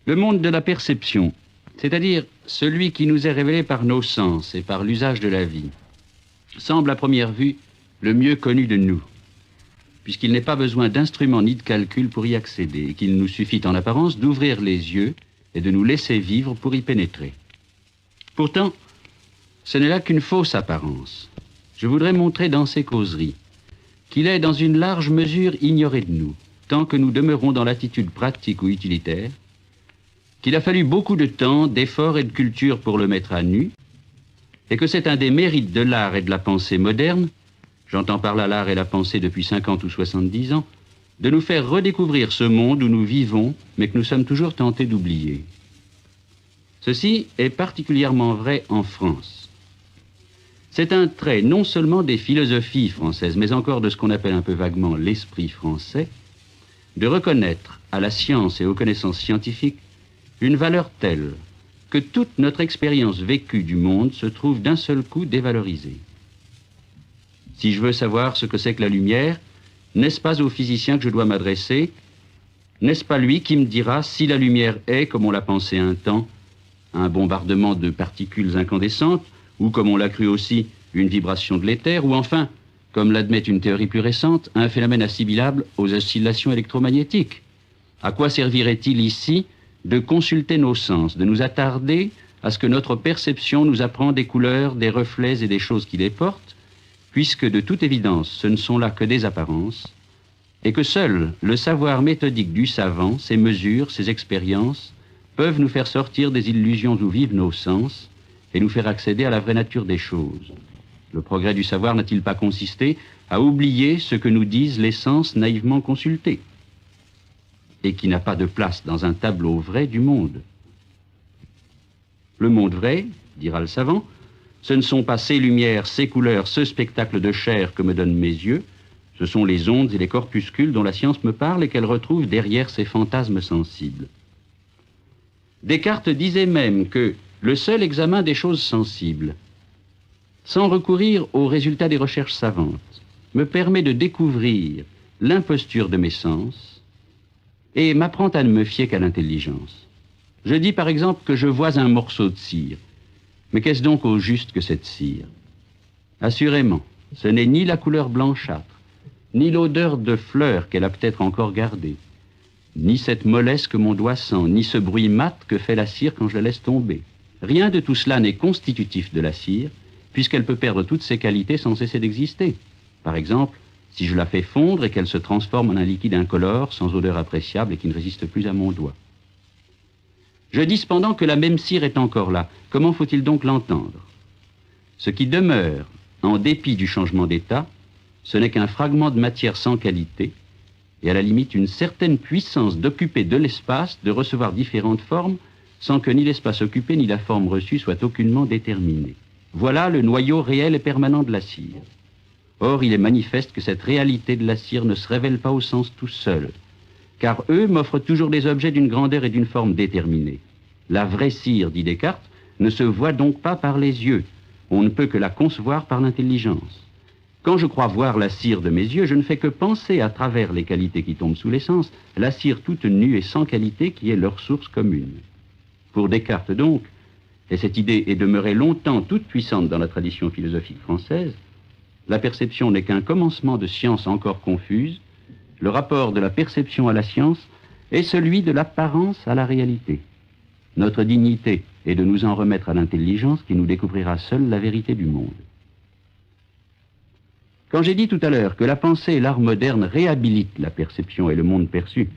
Le monde de la perception, c'est-à-dire celui qui nous est révélé par nos sens et par l'usage de la vie, semble à première vue le mieux connu de nous, puisqu'il n'est pas besoin d'instruments ni de calcul pour y accéder, et qu'il nous suffit en apparence d'ouvrir les yeux et de nous laisser vivre pour y pénétrer. Pourtant, ce n'est là qu'une fausse apparence. Je voudrais montrer dans ces causeries qu'il est dans une large mesure ignoré de nous, tant que nous demeurons dans l'attitude pratique ou utilitaire, qu'il a fallu beaucoup de temps, d'efforts et de culture pour le mettre à nu, et que c'est un des mérites de l'art et de la pensée moderne, j'entends par là l'art et la pensée depuis 50 ou 70 ans, de nous faire redécouvrir ce monde où nous vivons, mais que nous sommes toujours tentés d'oublier. Ceci est particulièrement vrai en France. C'est un trait non seulement des philosophies françaises, mais encore de ce qu'on appelle un peu vaguement l'esprit français, de reconnaître à la science et aux connaissances scientifiques une valeur telle que toute notre expérience vécue du monde se trouve d'un seul coup dévalorisée. Si je veux savoir ce que c'est que la lumière, n'est-ce pas au physicien que je dois m'adresser? N'est-ce pas lui qui me dira si la lumière est, comme on l'a pensé un temps, un bombardement de particules incandescentes, ou comme on l'a cru aussi, une vibration de l'éther, ou enfin, comme l'admet une théorie plus récente, un phénomène assimilable aux oscillations électromagnétiques? À quoi servirait-il ici de consulter nos sens, de nous attarder à ce que notre perception nous apprend des couleurs, des reflets et des choses qui les portent, puisque de toute évidence ce ne sont là que des apparences, et que seul le savoir méthodique du savant, ses mesures, ses expériences, peuvent nous faire sortir des illusions où vivent nos sens et nous faire accéder à la vraie nature des choses. Le progrès du savoir n'a-t-il pas consisté à oublier ce que nous disent les sens naïvement consultés, et qui n'a pas de place dans un tableau vrai du monde? Le monde vrai, dira le savant, ce ne sont pas ces lumières, ces couleurs, ce spectacle de chair que me donnent mes yeux, ce sont les ondes et les corpuscules dont la science me parle et qu'elle retrouve derrière ces fantasmes sensibles. Descartes disait même que le seul examen des choses sensibles, sans recourir aux résultats des recherches savantes, me permet de découvrir l'imposture de mes sens et m'apprend à ne me fier qu'à l'intelligence. Je dis par exemple que je vois un morceau de cire. Mais qu'est-ce donc au juste que cette cire? Assurément, ce n'est ni la couleur blanchâtre, ni l'odeur de fleurs qu'elle a peut-être encore gardée, ni cette mollesse que mon doigt sent, ni ce bruit mat que fait la cire quand je la laisse tomber. Rien de tout cela n'est constitutif de la cire, puisqu'elle peut perdre toutes ses qualités sans cesser d'exister. Par exemple, si je la fais fondre et qu'elle se transforme en un liquide incolore, sans odeur appréciable et qui ne résiste plus à mon doigt. Je dis cependant que la même cire est encore là. Comment faut-il donc l'entendre? Ce qui demeure, en dépit du changement d'état, ce n'est qu'un fragment de matière sans qualité, et à la limite une certaine puissance d'occuper de l'espace, de recevoir différentes formes, sans que ni l'espace occupé ni la forme reçue soient aucunement déterminés. Voilà le noyau réel et permanent de la cire. Or, il est manifeste que cette réalité de la cire ne se révèle pas au sens tout seul, car eux m'offrent toujours des objets d'une grandeur et d'une forme déterminée. La vraie cire, dit Descartes, ne se voit donc pas par les yeux. On ne peut que la concevoir par l'intelligence. Quand je crois voir la cire de mes yeux, je ne fais que penser à travers les qualités qui tombent sous les sens, la cire toute nue et sans qualité qui est leur source commune. Pour Descartes donc, et cette idée est demeurée longtemps toute puissante dans la tradition philosophique française, la perception n'est qu'un commencement de science encore confuse. Le rapport de la perception à la science est celui de l'apparence à la réalité. Notre dignité est de nous en remettre à l'intelligence qui nous découvrira seule la vérité du monde. Quand j'ai dit tout à l'heure que la pensée et l'art moderne réhabilitent la perception et le monde perçu,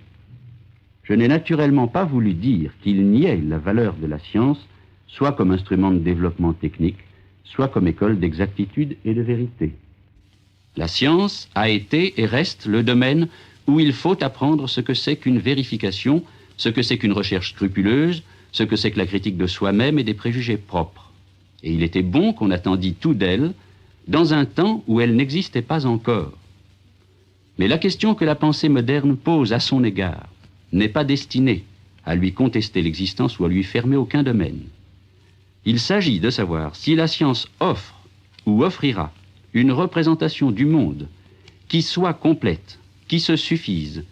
je n'ai naturellement pas voulu dire qu'il niait la valeur de la science, soit comme instrument de développement technique, soit comme école d'exactitude et de vérité. La science a été et reste le domaine où il faut apprendre ce que c'est qu'une vérification, ce que c'est qu'une recherche scrupuleuse, ce que c'est que la critique de soi-même et des préjugés propres. Et il était bon qu'on attendît tout d'elle dans un temps où elle n'existait pas encore. Mais la question que la pensée moderne pose à son égard n'est pas destinée à lui contester l'existence ou à lui fermer aucun domaine. Il s'agit de savoir si la science offre ou offrira une représentation du monde qui soit complète, qui se suffise,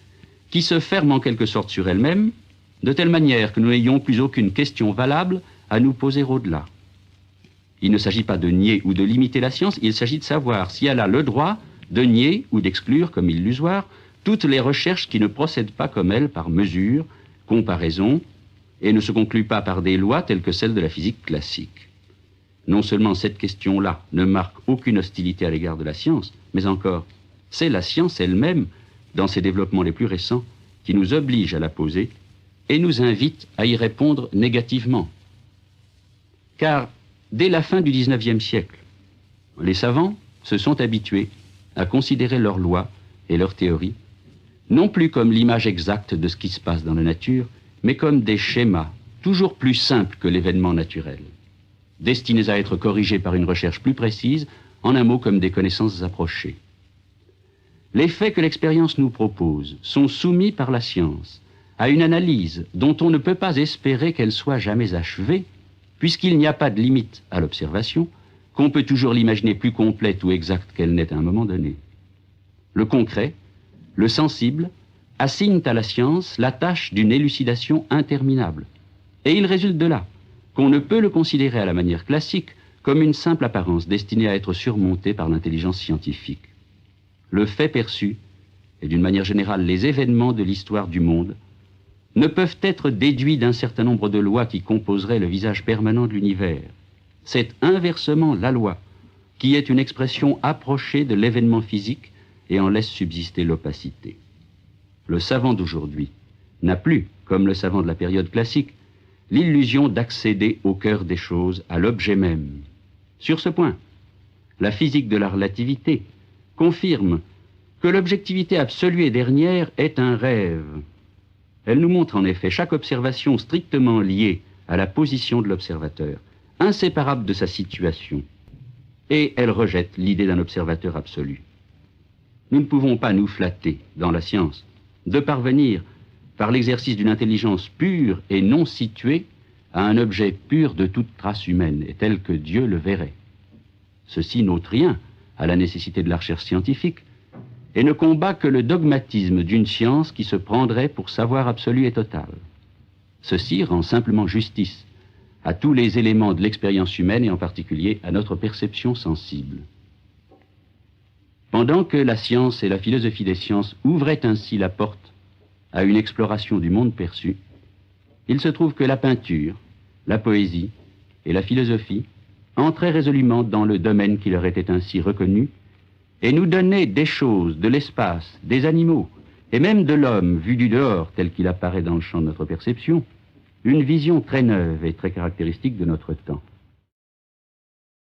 qui se ferme en quelque sorte sur elle-même de telle manière que nous n'ayons plus aucune question valable à nous poser au-delà. Il ne s'agit pas de nier ou de limiter la science, il s'agit de savoir si elle a le droit de nier ou d'exclure, comme illusoire, toutes les recherches qui ne procèdent pas comme elle par mesure, comparaison, et ne se concluent pas par des lois telles que celles de la physique classique. Non seulement cette question-là ne marque aucune hostilité à l'égard de la science, mais encore, c'est la science elle-même, dans ses développements les plus récents, qui nous oblige à la poser et nous invite à y répondre négativement. Car dès la fin du XIXe siècle, les savants se sont habitués à considérer leurs lois et leurs théories non plus comme l'image exacte de ce qui se passe dans la nature, mais comme des schémas toujours plus simples que l'événement naturel, destinés à être corrigés par une recherche plus précise, en un mot comme des connaissances approchées. Les faits que l'expérience nous propose sont soumis par la science à une analyse dont on ne peut pas espérer qu'elle soit jamais achevée, puisqu'il n'y a pas de limite à l'observation, qu'on peut toujours l'imaginer plus complète ou exacte qu'elle n'est à un moment donné. Le concret, le sensible, assignent à la science la tâche d'une élucidation interminable. Et il résulte de là qu'on ne peut le considérer à la manière classique comme une simple apparence destinée à être surmontée par l'intelligence scientifique. Le fait perçu, et d'une manière générale les événements de l'histoire du monde, ne peuvent être déduits d'un certain nombre de lois qui composeraient le visage permanent de l'univers. C'est inversement la loi qui est une expression approchée de l'événement physique et en laisse subsister l'opacité. Le savant d'aujourd'hui n'a plus, comme le savant de la période classique, l'illusion d'accéder au cœur des choses, à l'objet même. Sur ce point, la physique de la relativité confirme que l'objectivité absolue et dernière est un rêve. Elle nous montre en effet chaque observation strictement liée à la position de l'observateur, inséparable de sa situation, et elle rejette l'idée d'un observateur absolu. Nous ne pouvons pas nous flatter, dans la science, de parvenir, par l'exercice d'une intelligence pure et non située, à un objet pur de toute trace humaine, et tel que Dieu le verrait. Ceci n'ôte rien à la nécessité de la recherche scientifique, et ne combat que le dogmatisme d'une science qui se prendrait pour savoir absolu et total. Ceci rend simplement justice à tous les éléments de l'expérience humaine, et en particulier à notre perception sensible. Pendant que la science et la philosophie des sciences ouvraient ainsi la porte à une exploration du monde perçu, il se trouve que la peinture, la poésie et la philosophie entraient résolument dans le domaine qui leur était ainsi reconnu et nous donnaient des choses, de l'espace, des animaux et même de l'homme vu du dehors tel qu'il apparaît dans le champ de notre perception, une vision très neuve et très caractéristique de notre temps.